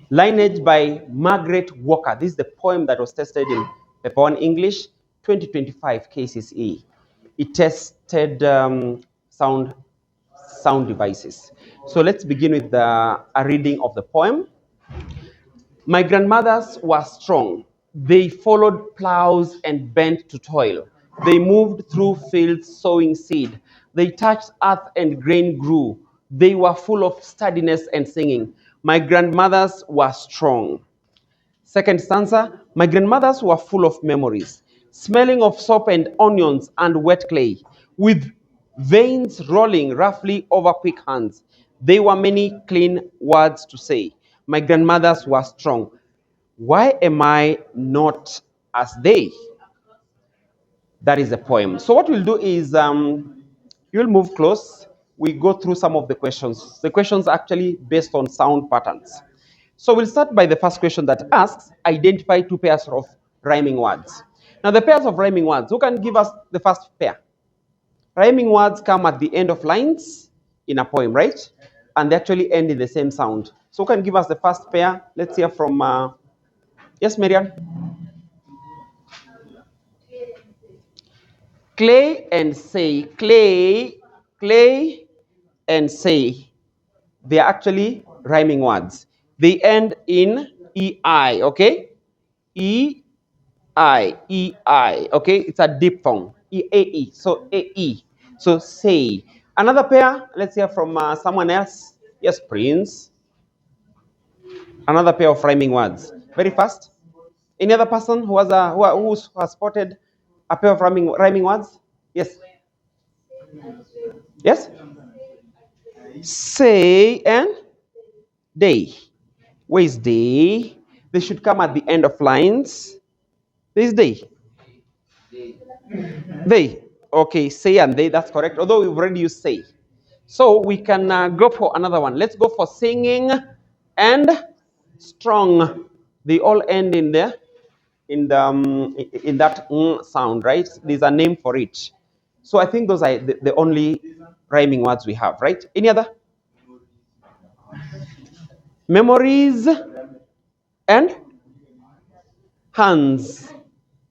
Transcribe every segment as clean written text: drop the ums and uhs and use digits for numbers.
Lineage by Margaret Walker. This is the poem that was tested in PP1 English 2025 Kcse. It tested sound devices. So let's begin with a reading of the poem. My grandmothers were strong. They followed plows and bent to toil. They moved through fields sowing seed. They touched earth and grain grew. They were full of sturdiness and singing. My grandmothers were strong. Second stanza, my grandmothers were full of memories, smelling of soap and onions and wet clay, with veins rolling roughly over quick hands. There were many clean words to say. My grandmothers were strong. Why am I not as they? That is the poem. So what we'll do is you'll move close. We go through some of the questions. The questions are actually based on sound patterns. So we'll start by the first question that asks, identify two pairs of rhyming words. Now the pairs of rhyming words, who can give us the first pair? Rhyming words come at the end of lines in a poem, right? And they actually end in the same sound. So who can give us the first pair? Let's hear from, yes, Marian? Clay and say, clay and say. They are actually rhyming words. They end in EI, okay? EI, okay? It's a diphthong. EAE, so AE. So say. Another pair, let's hear from someone else. Yes, Prince. Another pair of rhyming words. Very fast. Any other person who has spotted a pair of rhyming words? Yes. Yes? Say and day. Where is day? They should come at the end of lines. There is day. They. Okay, say and they, that's correct. Although we've already used say. So we can go for another one. Let's go for singing and strong. They all end in the in that sound, right? There's a name for it. So I think those are the only rhyming words we have, right? Any other? Memories and hands.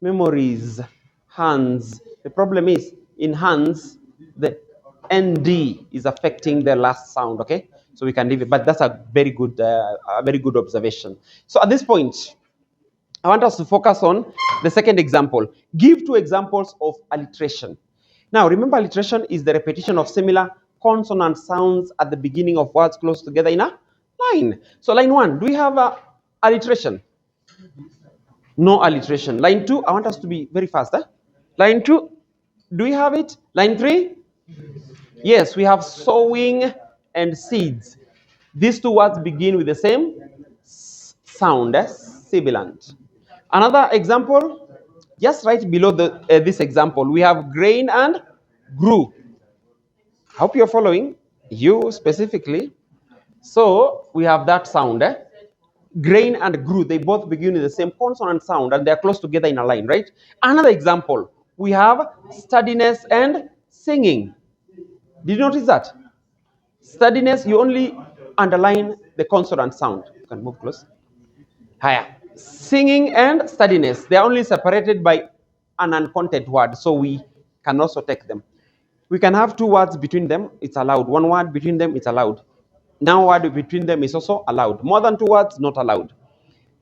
Memories, hands. The problem is in hands, the ND is affecting the last sound, okay? So we can leave it, but that's a very good observation. So at this point, I want us to focus on the second example. Give two examples of alliteration. Now, remember, alliteration is the repetition of similar consonant sounds at the beginning of words close together in a line. So, line one, do we have alliteration? No alliteration. Line two, I want us to be very fast. Line two, do we have it? Line three? Yes, we have sowing and seeds. These two words begin with the same sound, sibilant. Another example, just right below this example, we have grain and grew. I hope you're following, you specifically. So we have that sound. Grain and grew, they both begin with the same consonant sound and they're close together in a line, right? Another example, we have sturdiness and singing. Did you notice that? Sturdiness, you only underline the consonant sound. You can move close. Higher. Singing and sturdiness, they are only separated by an uncounted word, so we can also take them. We can have two words between them, it's allowed. One word between them, it's allowed. Now, word between them is also allowed. More than two words, not allowed.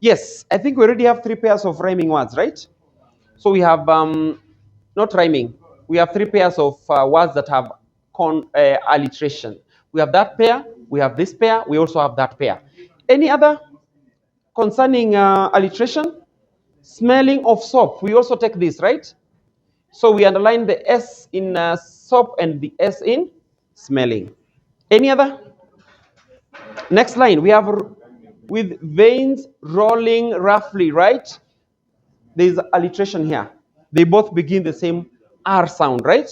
Yes, I think we already have three pairs of rhyming words, right? So we have, not rhyming, we have three pairs of words that have alliteration. We have that pair, we have this pair, we also have that pair. Any other concerning alliteration? Smelling of soap, we also take this, right? So we underline the S in soap and the S in smelling. Any other? Next line, we have with veins rolling roughly, right? There's alliteration here. They both begin the same R sound, right?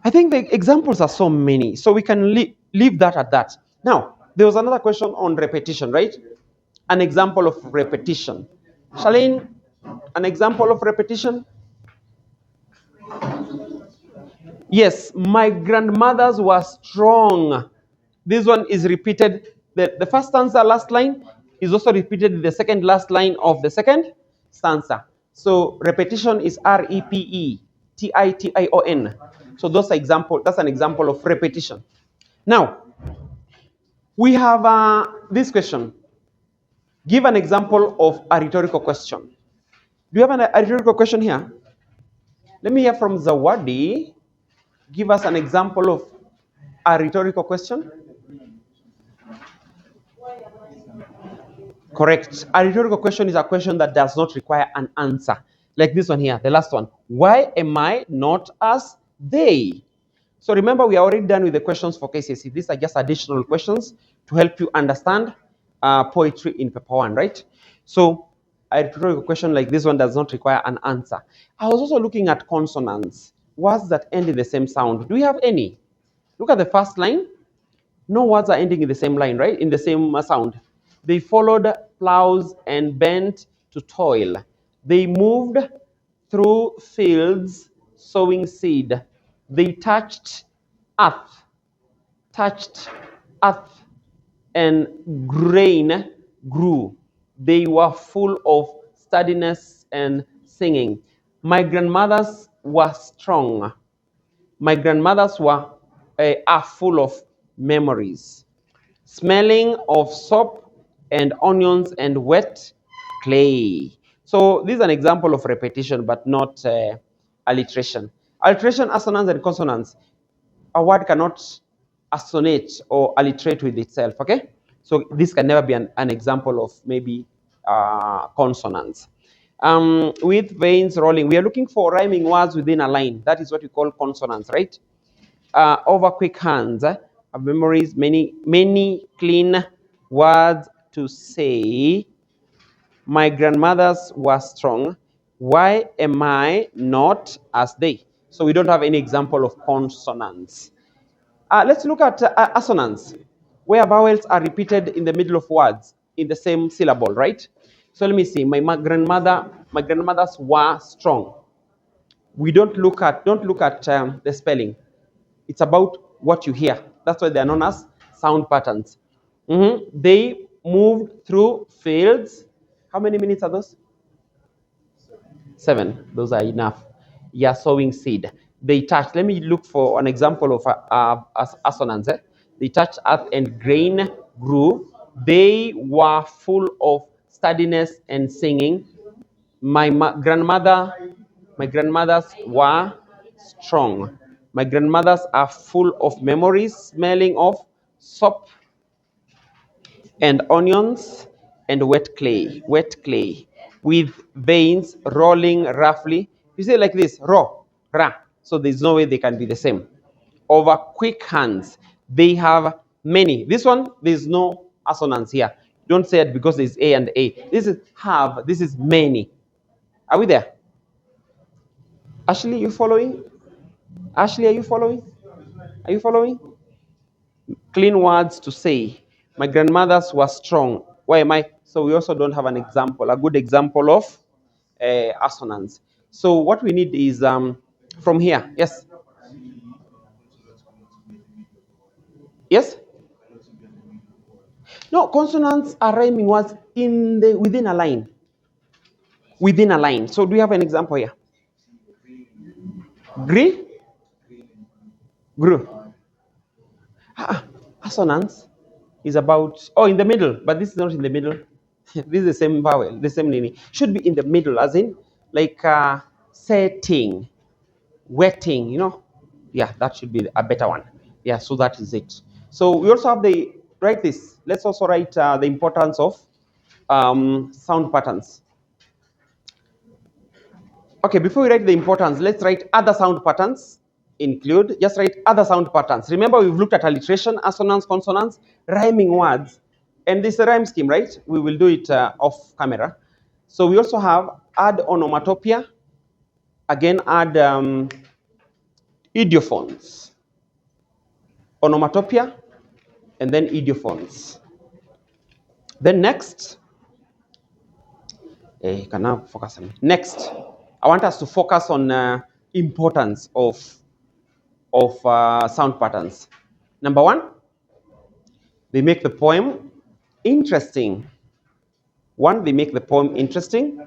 I think the examples are so many, so we can leave that at that. Now, there was another question on repetition, right? An example of repetition. Charlene, an example of repetition? Yes, my grandmothers were strong. This one is repeated the first stanza last line is also repeated in the second last line of the second stanza. So repetition is REPETITION. So those are example. That's an example of repetition. Now we have this question. Give an example of a rhetorical question. Do you have a rhetorical question here? Let me hear from Zawadi. Give us an example of a rhetorical question. Correct. A rhetorical question is a question that does not require an answer. Like this one here, the last one. Why am I not as they? So remember, we are already done with the questions for Kcse. These are just additional questions to help you understand poetry in paper 1, right? So a rhetorical question like this one does not require an answer. I was also looking at consonants. Words that end in the same sound. Do we have any? Look at the first line. No words are ending in the same line, right? In the same sound. They followed plows and bent to toil. They moved through fields sowing seed. They earth, touched earth, and grain grew. They were full of steadiness and singing. My grandmothers were strong. My grandmothers are full of memories, smelling of soap and onions and wet clay. So this is an example of repetition, but not alliteration. Alliteration, assonance, and consonants. A word cannot assonate or alliterate with itself, okay? So this can never be an example of maybe consonants. With veins rolling, we are looking for rhyming words within a line. That is what we call consonants, right? Over quick hands, memories, many clean words to say. My grandmothers were strong. Why am I not as they? So we don't have any example of consonants. Let's look at assonance, where vowels are repeated in the middle of words in the same syllable, right? So let me see. My grandmothers were strong. We don't look at the spelling. It's about what you hear. That's why they are known as sound patterns. They moved through fields. How many minutes are those? 7. Those are enough. Yeah, sowing seed. They touched. Let me look for an example of assonance. They touched earth and grain grew. They were full of steadiness and singing. My grandmothers were strong. My grandmothers are full of memories, smelling of soap and onions and wet clay, with veins rolling roughly. You say like this, ra. So there's no way they can be the same. Over quick hands, they have many. This one, there's no assonance here. Don't say it because there's A and A. This is have, this is many. Are we there? Ashley, you following? Ashley, are you following? Are you following? Clean words to say. My grandmothers were strong. Why am I? So we also don't have an example, a good example of assonance. So what we need is from here. Yes. Yes. No, consonants are rhyming words within a line. Within a line. So do we have an example here? Grew. Assonance is about, in the middle, but this is not in the middle. This is the same vowel, the same meaning. Should be in the middle, as in like setting, wetting, Yeah, that should be a better one. Yeah, so that is it. So we also have write this. Let's also write the importance of sound patterns. Okay, before we write the importance, let's write other sound patterns. Just write other sound patterns. Remember, we've looked at alliteration, assonance, consonants, rhyming words. And this is a rhyme scheme, right? We will do it off camera. So we also have add onomatopoeia. Again, add idiophones. Onomatopoeia, and then idiophones. Then next, can now focus on next. I want us to focus on importance of sound patterns. Number 1, They make the poem interesting. One, they make the poem interesting.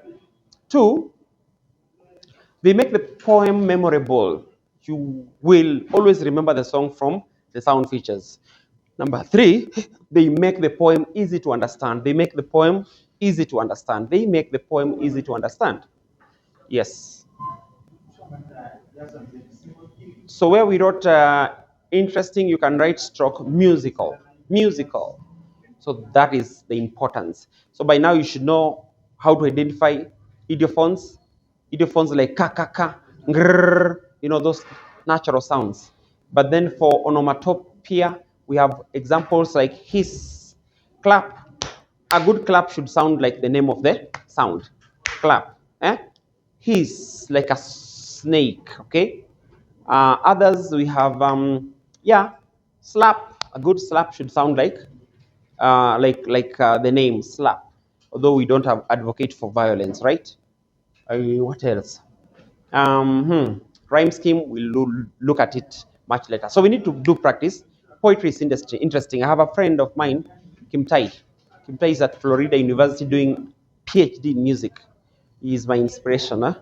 Two, they make the poem memorable. You will always remember the song from the sound features. Number three, they make the poem easy to understand. They make the poem easy to understand. They make the poem easy to understand. Yes. So where we wrote interesting, you can write stroke musical. Musical. So that is the importance. So by now you should know how to identify idiophones. Idiophones like ka ka ka, grrr, those natural sounds. But then for onomatopoeia, we have examples like hiss, clap. A good clap should sound like the name of the sound. Clap. Eh? Hiss, like a snake. Okay. Others we have yeah, slap. A good slap should sound like the name slap. Although we don't have advocate for violence, right? What else? Rhyme scheme. We'll look at it much later. So we need to do practice. Poetry is interesting. I have a friend of mine, Kim Tai. Kim Tai is at Florida University doing PhD in music. He is my inspiration. Huh?